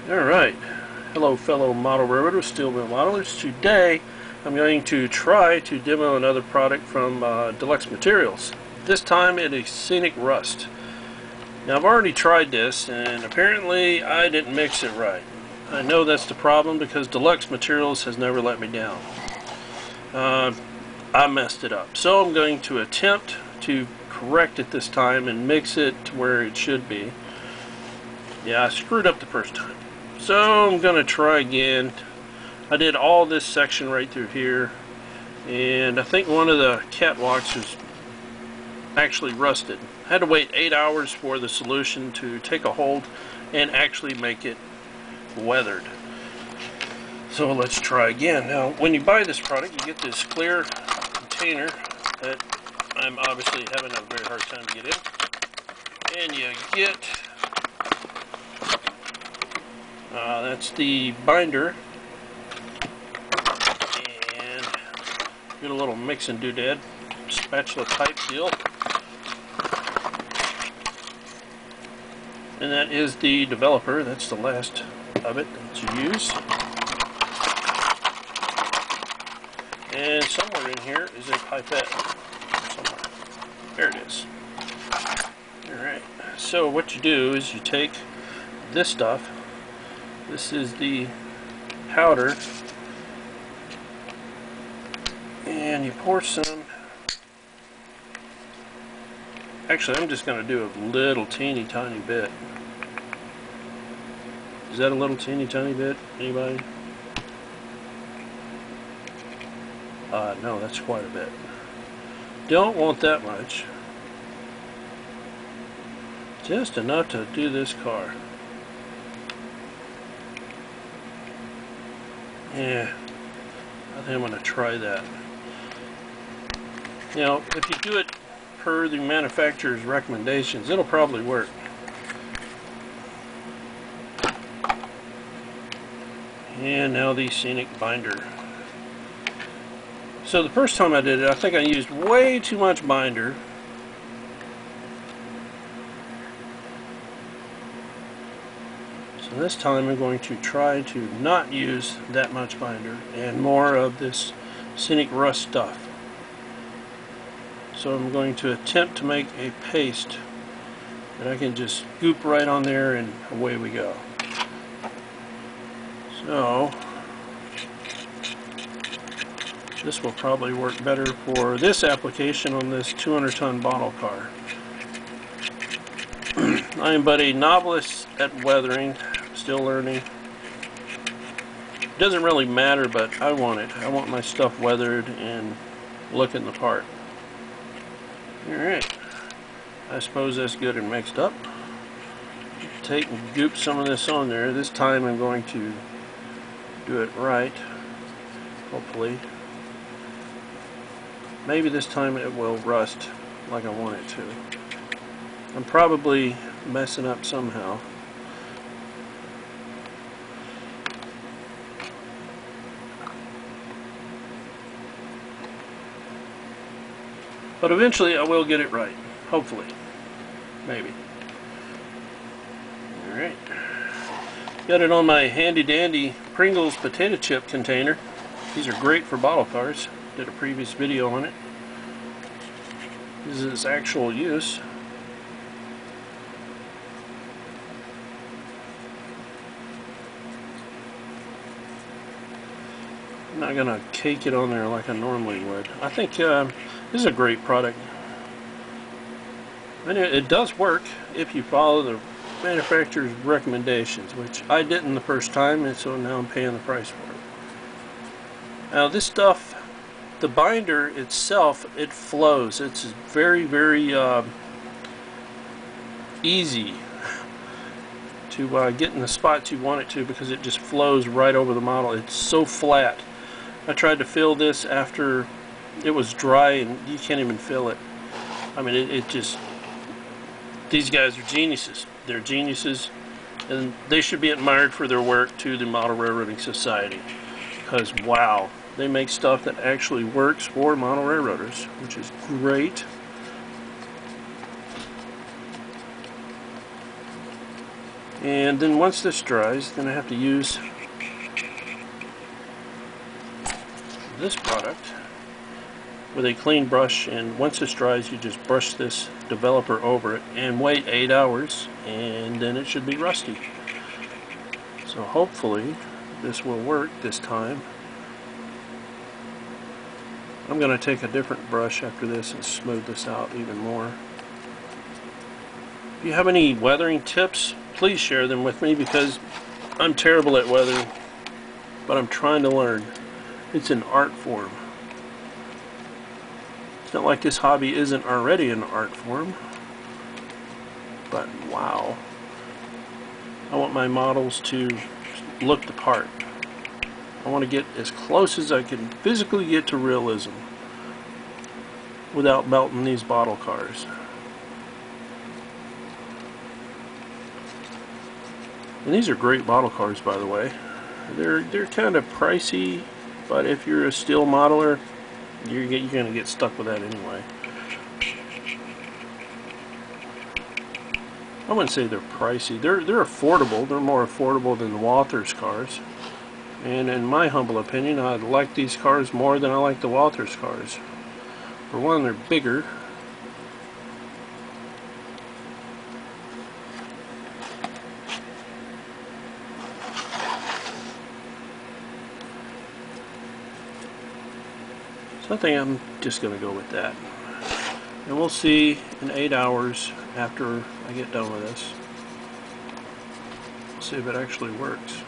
Alright, hello fellow model railroaders, steel wheel modelers. Today I'm going to try to demo another product from Deluxe Materials. This time it is Scenic Rust. Now I've already tried this and apparently I didn't mix it right. I know that's the problem because Deluxe Materials has never let me down. I messed it up. So I'm going to attempt to correct it this time and mix it to where it should be. Yeah, I screwed up the first time. So I'm going to try again. I did all this section right through here, and I think one of the catwalks is actually rusted. I had to wait 8 hours for the solution to take a hold and actually make it weathered. So let's try again. Now when you buy this product you get this clear container that I'm obviously having a very hard time to get in, and you get that's the binder, and get a little mix and doodad spatula type deal, and that is the developer. That's the last of it to use, and somewhere in here is a pipette somewhere. There it is. Alright, so what you do is you take this stuff. This is the powder, and you pour some. Actually, I'm just going to do a little teeny tiny bit. Is that a little teeny tiny bit? Anybody? No, that's quite a bit. Don't want that much. Just enough to do this car. Yeah, I think I'm going to try that. You know, if you do it per the manufacturer's recommendations, it'll probably work. And now the Scenic binder. So the first time I did it, I think I used way too much binder. So this time I'm going to try to not use that much binder and more of this Scenic Rust stuff. So I'm going to attempt to make a paste that I can just goop right on there, and away we go. So this will probably work better for this application on this 200-ton bottle car. I am but a novice at weathering, still learning. It doesn't really matter, but I want it. I want my stuff weathered and looking the part. Alright, I suppose that's good and mixed up. Take and goop some of this on there. This time I'm going to do it right, hopefully. Maybe this time it will rust like I want it to. I'm probably messing up somehow. But eventually I will get it right. Hopefully. Maybe. Alright. Got it on my handy dandy Pringles potato chip container. These are great for bottle cars. Did a previous video on it. This is its actual use. I'm not gonna cake it on there like I normally would. I think this is a great product. And it does work if you follow the manufacturer's recommendations, which I didn't the first time, and so now I'm paying the price for it. Now this stuff, the binder itself, it flows. It's very, very easy to get in the spots you want it to, because it just flows right over the model. It's so flat. I tried to fill this after it was dry and you can't even fill it. I mean, it just, these guys are geniuses. They're geniuses, and they should be admired for their work to the Model Railroading Society, because wow, they make stuff that actually works for model railroaders, which is great. And then once this dries, then I have to use this product with a clean brush, and once this dries you just brush this developer over it and wait 8 hours, and then it should be rusty. So hopefully this will work this time. I'm going to take a different brush after this and smooth this out even more. If you have any weathering tips, please share them with me, because I'm terrible at weathering, but I'm trying to learn. It's an art form. It's not like this hobby isn't already an art form, but wow. I want my models to look the part. I want to get as close as I can physically get to realism without melting these bottle cars. And these are great bottle cars, by the way. They're kind of pricey, but if you're a steel modeler, you're going to get stuck with that anyway. I wouldn't say they're pricey. They're affordable. They're more affordable than the Walthers cars. And in my humble opinion, I like these cars more than I like the Walthers cars. For one, they're bigger. So I think I'm just going to go with that. And we'll see in 8 hours after I get done with this. See if it actually works.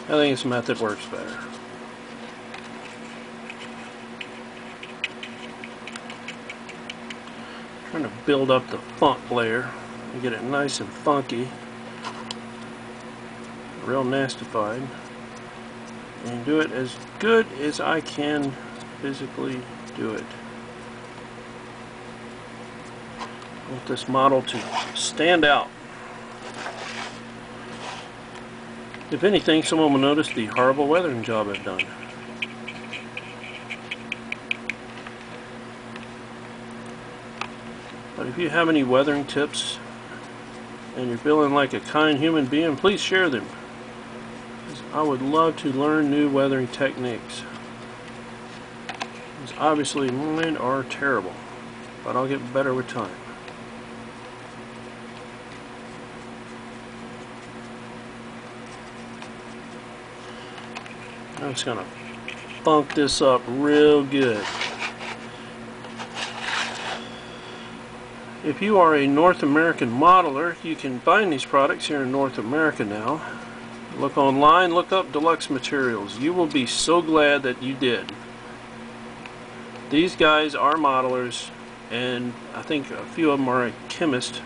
I think this method works better. Trying to build up the funk layer and get it nice and funky, real nastified, and do it as good as I can physically do it. I want this model to stand out. If anything, someone will notice the horrible weathering job I've done. But if you have any weathering tips and you're feeling like a kind human being, please share them. I would love to learn new weathering techniques. Because obviously mine are terrible, but I'll get better with time. I'm just going to funk this up real good. If you are a North American modeler, you can find these products here in North America now. Look online, look up Deluxe Materials. You will be so glad that you did. These guys are modelers, and I think a few of them are a chemist,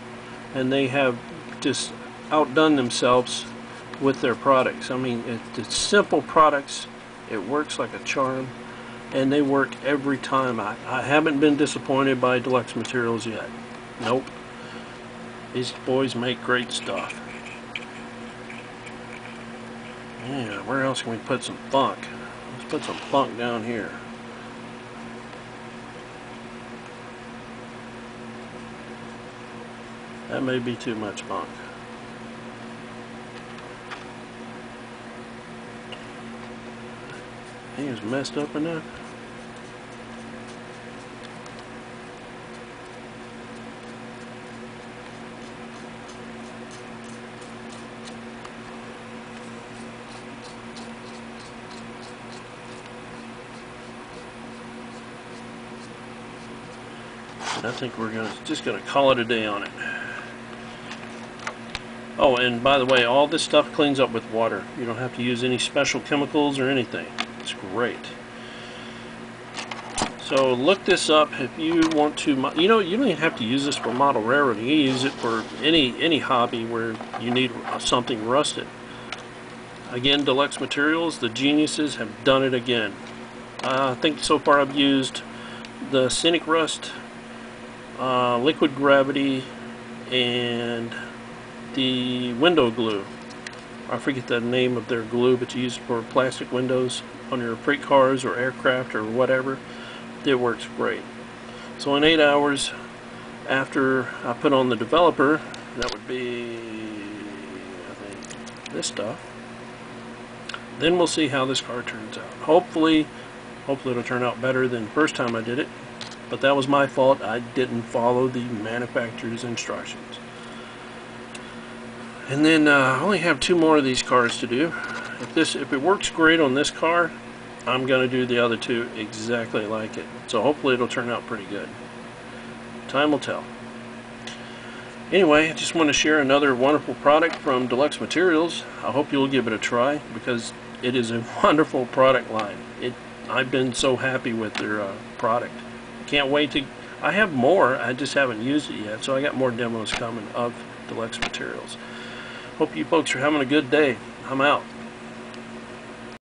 and they have just outdone themselves with their products. I mean, it's simple products. It works like a charm, and they work every time. I haven't been disappointed by Deluxe Materials yet. Nope. These boys make great stuff. Yeah, where else can we put some funk? Let's put some funk down here. That may be too much funk. He is messed up enough. I think we're just gonna call it a day on it. Oh, and by the way, all this stuff cleans up with water. You don't have to use any special chemicals or anything. It's great. So look this up if you want to. You know, you don't even have to use this for model railroading. You use it for any hobby where you need something rusted. Again, Deluxe Materials, the geniuses have done it again. I think so far I've used the Scenic Rust, liquid gravity, and the window glue. I forget the name of their glue, but you use it for plastic windows on your freight cars or aircraft or whatever. It works great. So in 8 hours after I put on the developer. That would be, I think, this stuff. Then we'll see how this car turns out. Hopefully it'll turn out better than the first time I did it. But that was my fault. I didn't follow the manufacturer's instructions. And then I only have 2 more of these cars to do. If it works great on this car, I'm going to do the other 2 exactly like it. So hopefully it'll turn out pretty good. Time will tell. Anyway, I just want to share another wonderful product from Deluxe Materials. I hope you'll give it a try because it is a wonderful product line. I've been so happy with their product. Can't wait to... I have more, I just haven't used it yet, so I got more demos coming of Deluxe Materials. Hope you folks are having a good day. I'm out.